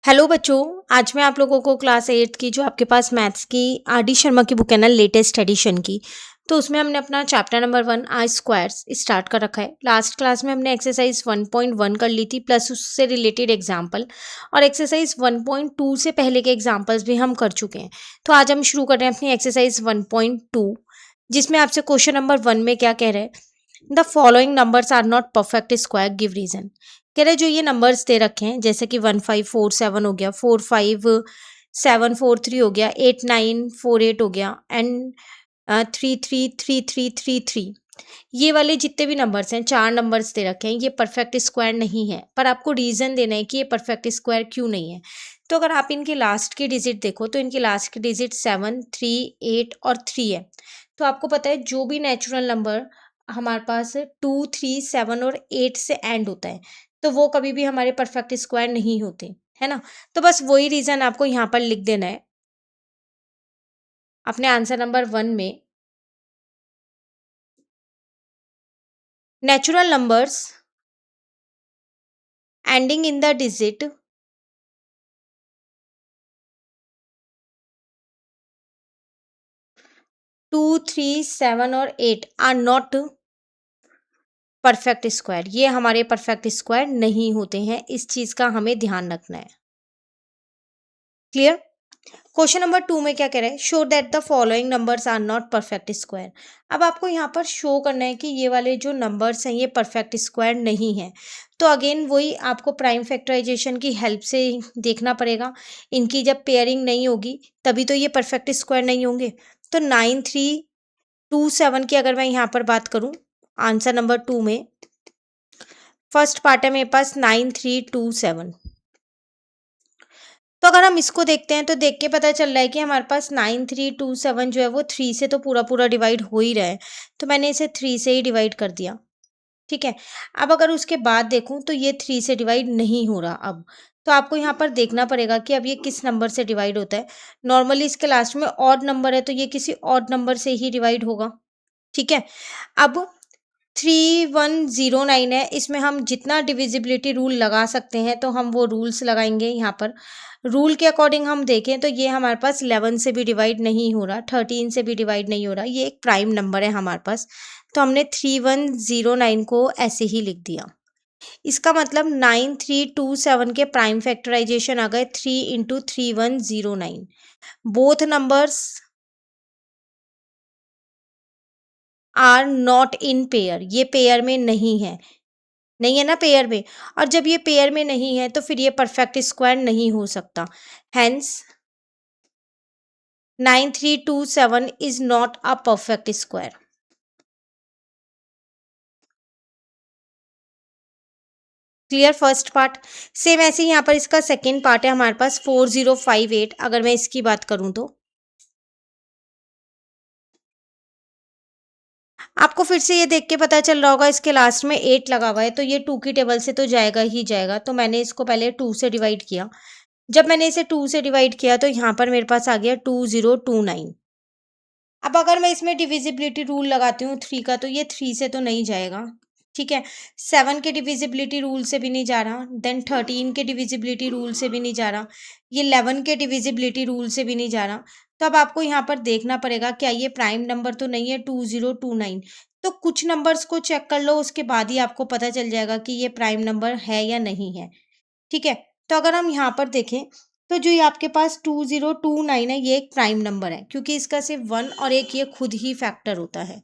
Hello बच्चों, आज मैं आप लोगों को क्लास 8th की जो आपके पास मैथ्स की आर.डी. शर्मा की बुक है ना लेटेस्ट एडिशन की, तो उसमें हमने अपना chapter number 1 are squares start कर रखा है। लास्ट क्लास में हमने एक्सरसाइज 1.1 कर ली थी प्लस उससे रिलेटेड एग्जाम्पल और एक्सरसाइज 1.2 से पहले के एग्जाम्पल्स भी हम कर चुके हैं। तो आज हम शुरू कर रहे हैं अपनी एक्सरसाइज 1.2 जिसमें आपसे क्वेश्चन नंबर 1 में क्या कह रहे हैं, the following numbers are not perfect square give reason. कह रहे जो ये नंबर्स दे रखे हैं जैसे कि 1547 हो गया, 45743 हो गया, 8948 हो गया एंड 333333, ये वाले जितने भी नंबर्स हैं, चार नंबर्स दे रखे हैं, ये परफेक्ट स्क्वायर नहीं है। पर आपको रीजन देना है कि ये परफेक्ट स्क्वायर क्यों नहीं है। तो अगर आप इनके लास्ट की डिजिट देखो तो इनकी लास्ट की डिजिट 7, 3, 8 और 3 है। तो आपको पता है जो भी नेचुरल नंबर हमारे पास 2, 3, 7 और 8 से एंड होता है तो वो कभी भी हमारे परफेक्ट स्क्वायर नहीं होते, है ना। तो बस वही रीजन आपको यहाँ पर लिख देना है अपने आंसर नंबर 1 में। Natural numbers ending in the digit 2, 3, 7 और 8 आर नॉट परफेक्ट स्क्वायर, ये हमारे परफेक्ट स्क्वायर नहीं होते हैं। इस चीज का हमें ध्यान रखना है। क्लियर। क्वेश्चन नंबर 2 में क्या कह रहा है, show that the following numbers are not perfect square. अब आपको यहाँ पर शो करना है कि ये वाले जो नंबर्स हैं ये परफेक्ट स्क्वायर नहीं है। तो अगेन वही आपको प्राइम फैक्टराइजेशन की हेल्प से देखना पड़ेगा। इनकी जब पेयरिंग नहीं होगी तभी तो ये परफेक्ट स्क्वायर नहीं होंगे। तो 9327 की अगर मैं यहाँ पर बात करूँ आंसर नंबर 2 में, फर्स्ट पार्ट है मेरे पास 9327। तो अगर हम इसको देखते हैं तो देख के पता चल रहा है कि हमारे पास 9327 जो है वो 3 से तो पूरा पूरा डिवाइड हो ही रहा है। तो मैंने इसे 3 से ही डिवाइड कर दिया। ठीक है। अब अगर उसके बाद देखूं तो ये 3 से डिवाइड नहीं हो रहा अब। तो आपको यहाँ पर देखना पड़ेगा कि अब ये किस नंबर से डिवाइड होता है। नॉर्मली इसके लास्ट में ऑड नंबर है तो ये किसी ऑड नंबर से ही डिवाइड होगा। ठीक है। अब 3109 है, इसमें हम जितना डिविजिबिलिटी रूल लगा सकते हैं तो हम वो रूल्स लगाएंगे। यहाँ पर रूल के अकॉर्डिंग हम देखें तो ये हमारे पास 11 से भी डिवाइड नहीं हो रहा, 13 से भी डिवाइड नहीं हो रहा, ये एक प्राइम नंबर है हमारे पास। तो हमने 3109 को ऐसे ही लिख दिया। इसका मतलब 9327 के प्राइम फैक्टराइजेशन आ गए 3 into 3109। Both numbers are not in pair, ये पेयर में नहीं है, नहीं है ना पेयर में। और जब ये पेयर में नहीं है तो फिर ये परफेक्ट स्क्वायर नहीं हो सकता। Hence 9327 is not a perfect square. Clear first part. Same ऐसे ही यहाँ पर इसका सेकेंड पार्ट है हमारे पास 4058। अगर मैं इसकी बात करूं तो आपको फिर से ये देख के पता चल रहा होगा इसके लास्ट में 8 लगा हुआ है तो ये 2 की टेबल से तो जाएगा ही जाएगा। तो मैंने इसको पहले 2 से डिवाइड किया। जब मैंने इसे 2 से डिवाइड किया तो यहाँ पर मेरे पास आ गया 2029। अब अगर मैं इसमें डिविजिबिलिटी रूल लगाती हूँ 3 का तो ये 3 से तो नहीं जाएगा। ठीक है। 7 के डिविजिबिलिटी रूल से भी नहीं जा रहा, देन 13 के डिविजिबिलिटी रूल से भी नहीं जा रहा, ये 11 के डिविजिबिलिटी रूल से भी नहीं जा रहा। तो अब आपको यहाँ पर देखना पड़ेगा क्या ये प्राइम नंबर तो नहीं है 2029। तो कुछ नंबर्स को चेक कर लो, उसके बाद ही आपको पता चल जाएगा कि ये प्राइम नंबर है या नहीं है। ठीक है। तो अगर हम यहाँ पर देखें तो जो ये आपके पास 2029 है ये एक प्राइम नंबर है क्योंकि इसका सिर्फ 1 और एक ये खुद ही फैक्टर होता है।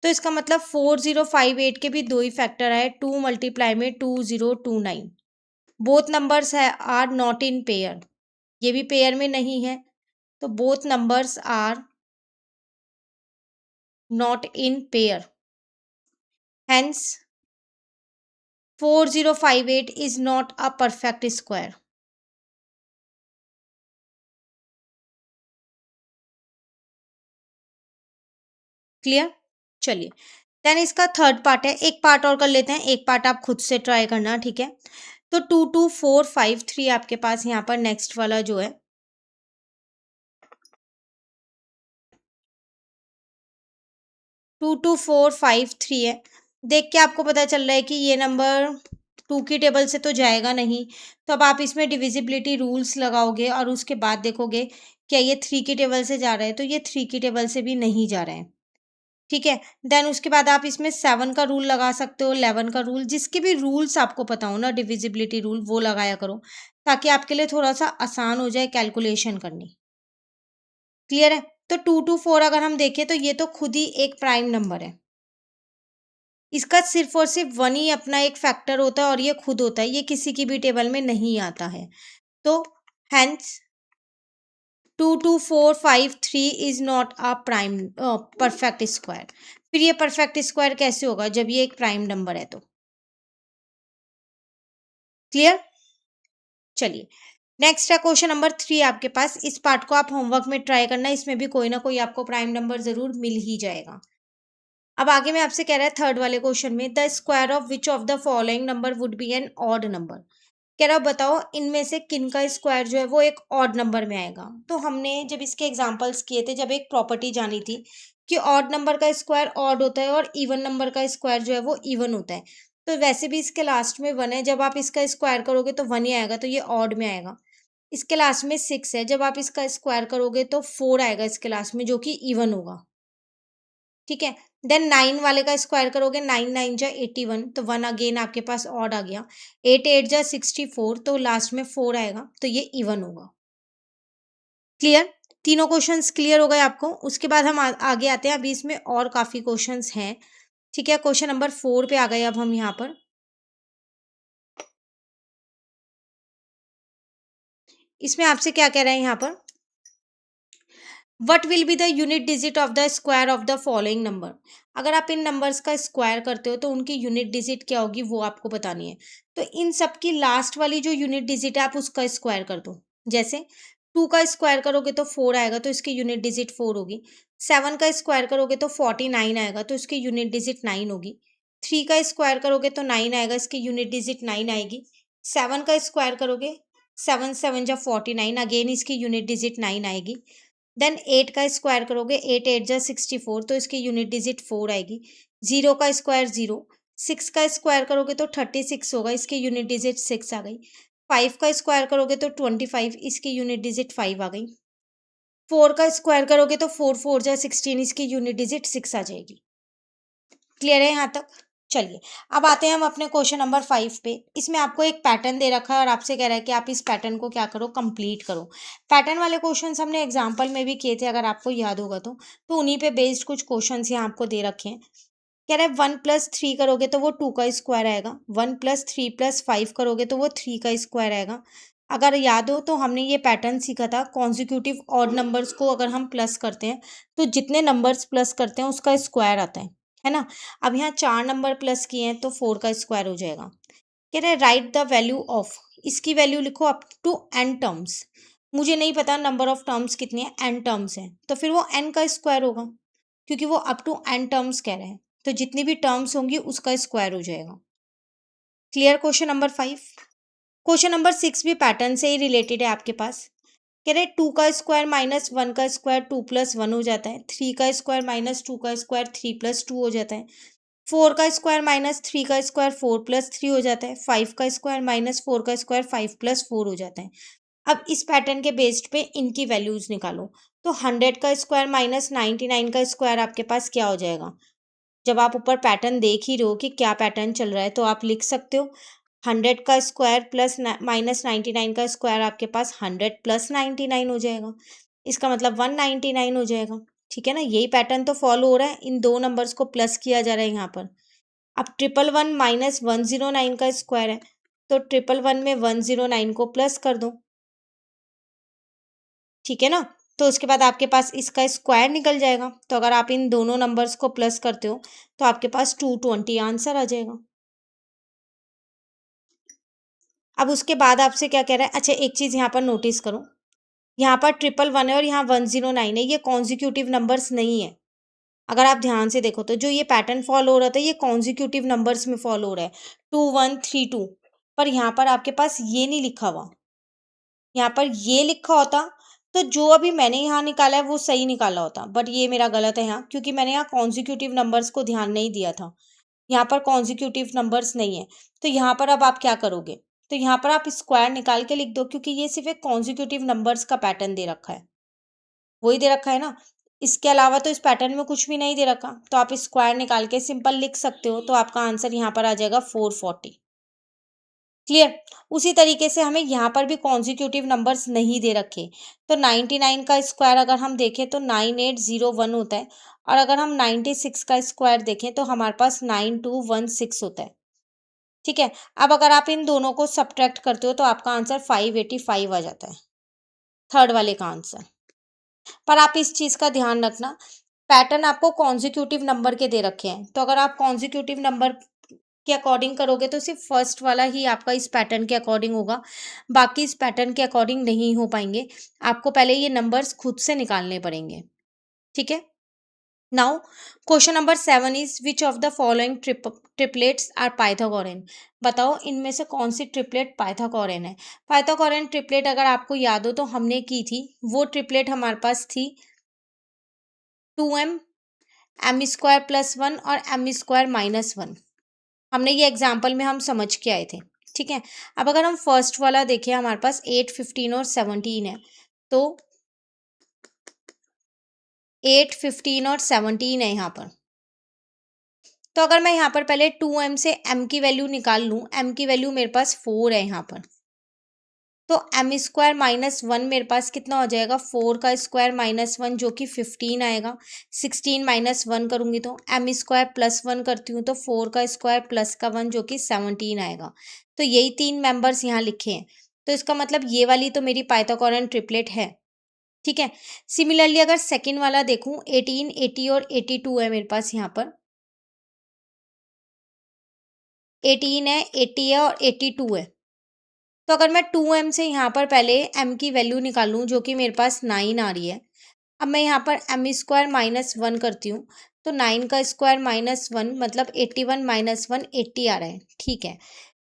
तो इसका मतलब 4058 के भी दो ही फैक्टर है, 2 मल्टीप्लाई में 2029। बोथ नंबर्स है आर नॉट इन पेयर, ये भी पेयर में नहीं है। तो both numbers are not in pair, hence 4058 is not a perfect square. Clear. चलिए, देन इसका थर्ड पार्ट है, एक पार्ट और कर लेते हैं, एक पार्ट आप खुद से ट्राई करना। ठीक है। तो 22453 आपके पास यहाँ पर नेक्स्ट वाला जो है 22453 है। देख के आपको पता चल रहा है कि ये नंबर टू की टेबल से तो जाएगा नहीं, तो अब आप इसमें डिविजिबिलिटी रूल्स लगाओगे और उसके बाद देखोगे क्या ये थ्री की टेबल से जा रहा है, तो ये थ्री की टेबल से भी नहीं जा रहा है। ठीक है, देन उसके बाद आप इसमें 7 का रूल लगा सकते हो, 11 का रूल, जिसके भी रूल्स आपको पता हो ना डिविजिबिलिटी रूल, वो लगाया करो ताकि आपके लिए थोड़ा सा आसान हो जाए कैलकुलेशन करनी। क्लियर है? तो 2 to 4 अगर हम देखें तो ये तो खुद ही एक प्राइम नंबर है। इसका सिर्फ और सिर्फ वन ही अपना एक फैक्टर होता है और ये खुद होता है, ये किसी की भी टेबल में नहीं आता है। तो hence 2 2 4 5 3 is not a prime perfect square. फिर ये परफेक्ट स्क्वायर कैसे होगा जब ये एक प्राइम नंबर है तो। क्लियर? चलिए, नेक्स्ट है क्वेश्चन नंबर 3 आपके पास। इस पार्ट को आप होमवर्क में ट्राई करना, इसमें भी कोई ना कोई आपको प्राइम नंबर जरूर मिल ही जाएगा। अब आगे में आपसे कह रहा है थर्ड वाले क्वेश्चन में, the square of which of the following number would be an odd number. कह रहा बताओ इनमें से किन का स्क्वायर जो है वो एक ऑड नंबर में आएगा। तो हमने जब इसके एग्जांपल्स किए थे, जब एक प्रॉपर्टी जानी थी कि ऑड नंबर का स्क्वायर ऑड होता है और इवन नंबर का स्क्वायर जो है वो इवन होता है, तो वैसे भी इसके लास्ट में वन है, जब आप इसका स्क्वायर करोगे तो वन ही आएगा, तो ये ऑड में आएगा। इसके लास्ट में 6 है, जब आप इसका स्क्वायर करोगे तो 4 आएगा इसके लास्ट में, जो कि इवन होगा। ठीक है, देन 9 वाले का स्क्वायर करोगे, 9 9 जा 81, तो 1 अगेन आपके पास ऑड आ गया। 8 8 जा 64, तो लास्ट में 4 आएगा, तो ये इवन होगा। क्लियर? तीनों क्वेश्चंस क्लियर हो गए आपको? उसके बाद हम आगे आते हैं। अभी इसमें और काफी क्वेश्चंस हैं। ठीक है, क्वेश्चन नंबर 4 पे आ गए अब हम यहाँ पर। इसमें आपसे क्या कह रहे हैं यहाँ पर, what will be the unit digit of the square of the following number. अगर आप इन नंबर्स का स्क्वायर करते हो तो उनकी यूनिट डिजिट क्या होगी वो आपको बतानी है। तो इन सब की लास्ट वाली जो यूनिट डिजिट है आप उसका स्क्वायर कर दो। जैसे 2 का स्क्वायर करोगे तो 4 आएगा, तो इसकी यूनिट डिजिट 4 होगी। 7 का स्क्वायर करोगे तो 49 आएगा, तो इसकी यूनिट डिजिट 9 होगी। 3 का स्क्वायर करोगे तो 9 आएगा, इसकी यूनिट डिजिट 9 आएगी। 7 का स्क्वायर करोगे, 7 7 जा 49, अगेन इसकी यूनिट डिजिट 9 आएगी। देन 8 का स्क्वायर करोगे, 8 8 जा 64, तो इसकी यूनिट डिजिट 4 आएगी। 0 का स्क्वायर 0, 6 का स्क्वायर करोगे तो 36 होगा, इसकी यूनिट डिजिट 6 आ गई। 5 का स्क्वायर करोगे तो 25, इसकी यूनिट डिजिट 5 आ गई। 4 का स्क्वायर करोगे तो 4 4 जा 16, इसकी यूनिट डिजिट 6 आ जाएगी। क्लियर है यहाँ तक? चलिए, अब आते हैं हम अपने क्वेश्चन नंबर 5 पे। इसमें आपको एक पैटर्न दे रखा है और आपसे कह रहा है कि आप इस पैटर्न को क्या करो, कंप्लीट करो। पैटर्न वाले क्वेश्चंस हमने एग्जांपल में भी किए थे, अगर आपको याद होगा तो उन्हीं पे बेस्ड कुछ क्वेश्चंस यहाँ आपको दे रखे हैं। कह रहा है 1 + 3 करोगे तो वो 2 का स्क्वायर आएगा। 1 + 3 + 5 करोगे तो वो 3 का स्क्वायर आएगा। अगर याद हो तो हमने ये पैटर्न सीखा था, कॉन्जिक्यूटिव ऑड नंबर्स को अगर हम प्लस करते हैं तो जितने नंबर्स प्लस करते हैं उसका स्क्वायर आता है ना। अब यहाँ 4 नंबर प्लस किए हैं तो 4 का स्क्वायर हो जाएगा। कह रहे हैं राइट द वैल्यू ऑफ, इसकी वैल्यू लिखो अप टू n टर्म्स। मुझे नहीं पता नंबर ऑफ टर्म्स कितनी है, n टर्म्स है, तो फिर वो n का स्क्वायर होगा, क्योंकि वो अप टू n टर्म्स कह रहे हैं, तो जितनी भी टर्म्स होंगी उसका स्क्वायर हो जाएगा। Clear? Question number 5। Question number 6 भी पैटर्न से ही रिलेटेड है आपके पास। कह रहे 2 का स्क्वायर माइनस 1 का स्क्वायर 2 + 1 हो जाता है। 3 का स्क्वायर माइनस 2 का स्क्वायर 3 + 2 हो जाता है। 4 का स्क्वायर माइनस 3 का स्क्वायर 4 + 3 हो जाता है। 5 का स्क्वायर माइनस 4 का स्क्वायर 5 + 4 हो जाता है। अब इस पैटर्न के बेस्ड पे इनकी वैल्यूज निकालो। तो 100 का स्क्वायर माइनस 99 का स्क्वायर आपके पास क्या हो जाएगा। जब आप ऊपर पैटर्न देख ही रहे हो कि क्या पैटर्न चल रहा है, तो आप लिख सकते हो 100 का स्क्वायर प्लस माइनस 99 का स्क्वायर आपके पास 100 + 99 हो जाएगा। इसका मतलब 199 हो जाएगा। ठीक है ना, यही पैटर्न तो फॉलो हो रहा है, इन दो नंबर्स को प्लस किया जा रहा है यहाँ पर। अब 111 माइनस 109 का स्क्वायर है, तो 111 में 109 को प्लस कर दो। ठीक है ना, तो उसके बाद आपके पास इसका स्क्वायर निकल जाएगा। तो अगर आप इन दोनों नंबर्स को प्लस करते हो तो आपके पास 220 आंसर आ जाएगा। अब उसके बाद आपसे क्या कह रहा है, अच्छा एक चीज़ यहाँ पर नोटिस करो, यहाँ पर 111 है और यहाँ 109 है, ये कॉन्जिक्यूटिव नंबर्स नहीं है। अगर आप ध्यान से देखो तो जो ये पैटर्न फॉलो हो रहा था ये कॉन्जिक्यूटिव नंबर्स में फॉलो हो रहा है, 2132, पर यहाँ पर आपके पास ये नहीं लिखा हुआ। यहाँ पर ये लिखा होता तो जो अभी मैंने यहाँ निकाला है वो सही निकाला होता, बट ये मेरा गलत है यहाँ, क्योंकि मैंने यहाँ कॉन्जिक्यूटिव नंबर्स को ध्यान नहीं दिया था। यहाँ पर कॉन्जिक्यूटिव नंबर्स नहीं है। तो यहाँ पर अब आप क्या करोगे, तो यहाँ पर आप स्क्वायर निकाल के लिख दो, क्योंकि ये सिर्फ एक कॉन्जिक्यूटिव नंबर्स का पैटर्न दे रखा है, वही दे रखा है ना। इसके अलावा तो इस पैटर्न में कुछ भी नहीं दे रखा, तो आप स्क्वायर निकाल के सिंपल लिख सकते हो। तो आपका आंसर यहाँ पर आ जाएगा 440। क्लियर। उसी तरीके से हमें यहाँ पर भी कॉन्जिक्यूटिव नंबर्स नहीं दे रखे, तो 99 का स्क्वायर अगर हम देखें तो 9801 होता है, और अगर हम 96 का स्क्वायर देखें तो हमारे पास 9216 होता है। ठीक है। अब अगर आप इन दोनों को सब्ट्रैक्ट करते हो तो आपका आंसर 585 आ जाता है, थर्ड वाले का आंसर। पर आप इस चीज़ का ध्यान रखना, पैटर्न आपको कॉन्जिक्यूटिव नंबर के दे रखे हैं, तो अगर आप कॉन्जिक्यूटिव नंबर के अकॉर्डिंग करोगे तो सिर्फ फर्स्ट वाला ही आपका इस पैटर्न के अकॉर्डिंग होगा, बाकी इस पैटर्न के अकॉर्डिंग नहीं हो पाएंगे। आपको पहले ये नंबर्स खुद से निकालने पड़ेंगे। ठीक है। Now question number 7 is which of the following triplets are Pythagorean. बताओ इनमें से कौन सी ट्रिपलेट पाइथागोरन है। पाइथागोरन ट्रिपलेट अगर आपको याद हो तो हमने की थी, वो ट्रिपलेट हमारे पास थी 2m, m² + 1 और m² - 1। हमने ये एग्जाम्पल में हम समझ के आए थे। ठीक है। अब अगर हम फर्स्ट वाला देखें, हमारे पास 8, 15 और 17 है, तो 8, 15 और 17 है यहाँ पर। तो अगर मैं यहाँ पर पहले 2m से m की वैल्यू निकाल लूँ, m की वैल्यू मेरे पास 4 है यहाँ पर, तो m² - 1 मेरे पास कितना हो जाएगा, 4 का स्क्वायर - 1 जो कि 15 आएगा। 16 - 1 करूँगी तो m² + 1 करती हूँ तो 4 का स्क्वायर प्लस का 1 जो कि 17 आएगा। तो यही 3 मेंबर्स यहाँ लिखे हैं, तो इसका मतलब ये वाली तो मेरी पाइथागोरन ट्रिपलेट है। ठीक है। सिमिलरली अगर सेकेंड वाला देखूँ, 18, 80 और 82 है मेरे पास यहाँ पर। 18 है, 80 है और 82 है। तो अगर मैं 2m से यहाँ पर पहले m की वैल्यू निकालूँ जो कि मेरे पास 9 आ रही है, अब मैं यहाँ पर m² - 1 करती हूँ, तो 9 का स्क्वायर -1 मतलब 81 - 1 80 आ रहा है। ठीक है।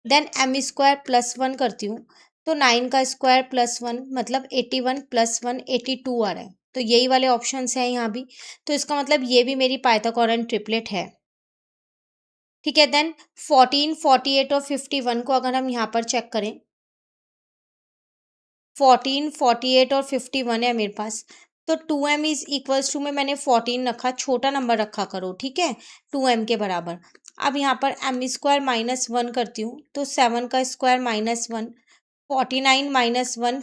देन m² + 1 करती हूँ, तो 9 का स्क्वायर प्लस 1 मतलब 81 + 1 82 आ रहा है। तो यही वाले ऑप्शंस हैं यहाँ भी, तो इसका मतलब ये भी मेरी पाइथागोरन ट्रिपलेट है। ठीक है। देन 14, 48 और 51 को अगर हम यहाँ पर चेक करें, 14, 48 और 51 है मेरे पास, तो 2m इज इक्वल्स टू में मैंने 14 रखा, छोटा नंबर रखा करो। ठीक है। 2m के बराबर। अब यहाँ पर m² - 1 करती हूँ, तो 7 का स्क्वायर -1, 49 - 1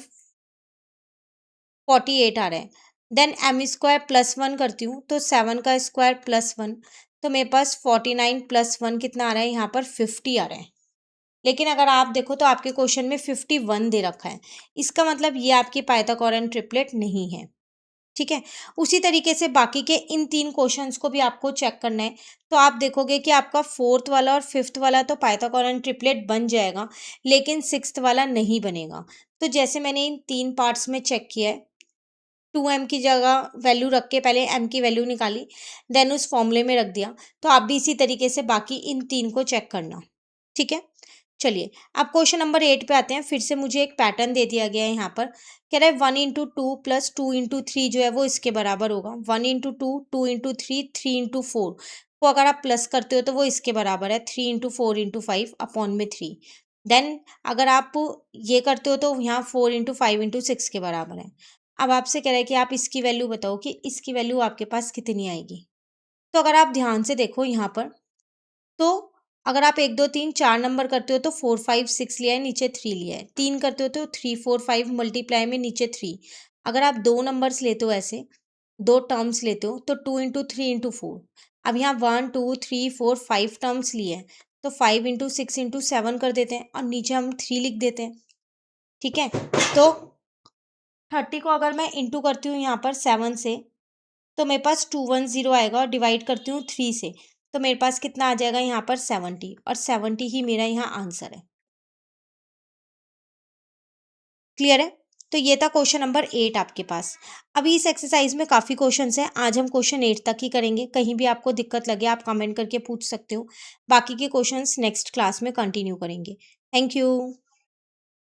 48 आ रहा है। देन m² + 1 करती हूँ, तो 7 का स्क्वायर प्लस 1, तो मेरे पास 49 + 1 कितना आ रहा है, यहाँ पर 50 आ रहा है। लेकिन अगर आप देखो तो आपके क्वेश्चन में 51 दे रखा है, इसका मतलब ये आपकी पाइथागोरन ट्रिपलेट नहीं है। ठीक है। उसी तरीके से बाकी के इन 3 क्वेश्चंस को भी आपको चेक करना है, तो आप देखोगे कि आपका 4th वाला और 5th वाला तो पाइथागोरन ट्रिपलेट बन जाएगा, लेकिन 6th वाला नहीं बनेगा। तो जैसे मैंने इन 3 पार्ट्स में चेक किया है, 2m की जगह वैल्यू रख के पहले m की वैल्यू निकाली, देन उस फॉर्मूले में रख दिया, तो आप भी इसी तरीके से बाकी इन 3 को चेक करना। ठीक है। चलिए अब क्वेश्चन नंबर 8 पे आते हैं। फिर से मुझे एक पैटर्न दे दिया गया है यहाँ पर, कह रहा है 1 × 2 + 2 × 3 जो है वो इसके बराबर होगा। 1 × 2, 2 × 3, 3 × 4 को अगर आप प्लस करते हो तो वो इसके बराबर है 3 × 4 × 5 अपॉन में 3। देन अगर आप ये करते हो तो यहाँ 4 × 5 × 6 के बराबर है। अब आपसे कह रहा है कि आप इसकी वैल्यू बताओ कि इसकी वैल्यू आपके पास कितनी आएगी। तो अगर आप ध्यान से देखो यहाँ पर, तो अगर आप 1, 2, 3, 4 नंबर करते हो तो 4, 5, 6 लिया है, नीचे 3 लिया है। 3 करते हो तो 3, 4, 5 मल्टीप्लाई में नीचे 3। अगर आप 2 नंबर्स लेते हो, ऐसे 2 टर्म्स लेते हो, तो 2 × 3 × 4। अब यहाँ 1, 2, 3, 4, 5 टर्म्स लिए हैं, तो 5 × 6 × 7 कर देते हैं और नीचे हम 3 लिख देते हैं। ठीक है। तो 30 को अगर मैं इंटू करती हूँ यहाँ पर 7 से, तो मेरे पास 210 आएगा, और डिवाइड करती हूँ 3 से, तो मेरे पास कितना आ जाएगा यहाँ पर 70, और 70 ही मेरा यहाँ आंसर है। क्लियर है। तो ये था क्वेश्चन नंबर 8 आपके पास। अभी इस एक्सरसाइज में काफ़ी क्वेश्चंस हैं, आज हम क्वेश्चन 8 तक ही करेंगे। कहीं भी आपको दिक्कत लगे आप कमेंट करके पूछ सकते हो, बाकी के क्वेश्चंस नेक्स्ट क्लास में कंटिन्यू करेंगे। Thank you.